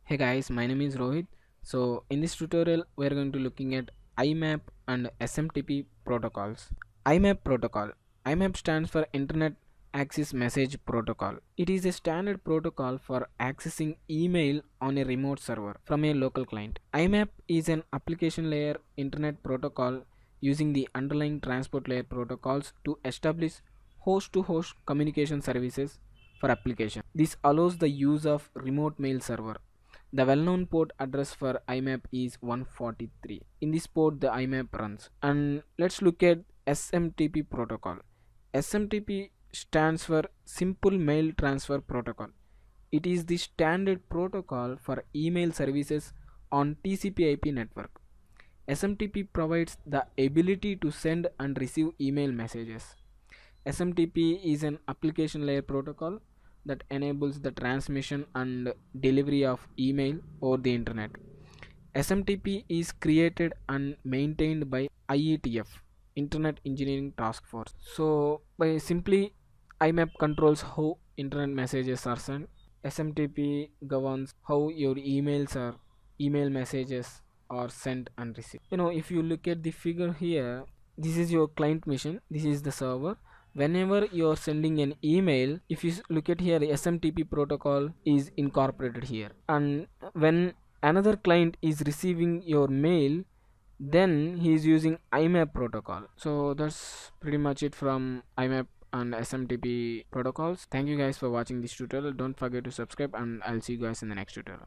Hey guys, my name is Rohit. So in this tutorial we are going to looking at IMAP and SMTP protocols. IMAP protocol. IMAP stands for Internet Access Message Protocol. It is a standard protocol for accessing email on a remote server from a local client. IMAP is an application layer internet protocol using the underlying transport layer protocols to establish host to host communication services for application. This allows the use of remote mail server. The well-known port address for IMAP is 143. In this port the IMAP runs. And let's look at SMTP protocol. SMTP stands for Simple Mail Transfer Protocol. It is the standard protocol for email services on TCP/IP network. SMTP provides the ability to send and receive email messages. SMTP is an application layer protocol that enables the transmission and delivery of email over the internet. SMTP is created and maintained by IETF, Internet Engineering Task Force. So by simply IMAP controls how internet messages are sent. SMTP governs how your email messages are sent and received. If you look at the figure here, this is your client machine, this is the server. Whenever you are sending an email, if you look at here, the SMTP protocol is incorporated here, and when another client is receiving your mail, then he is using IMAP protocol. So that's pretty much it from IMAP and SMTP protocols. Thank you guys for watching this tutorial. Don't forget to subscribe, and I'll see you guys in the next tutorial.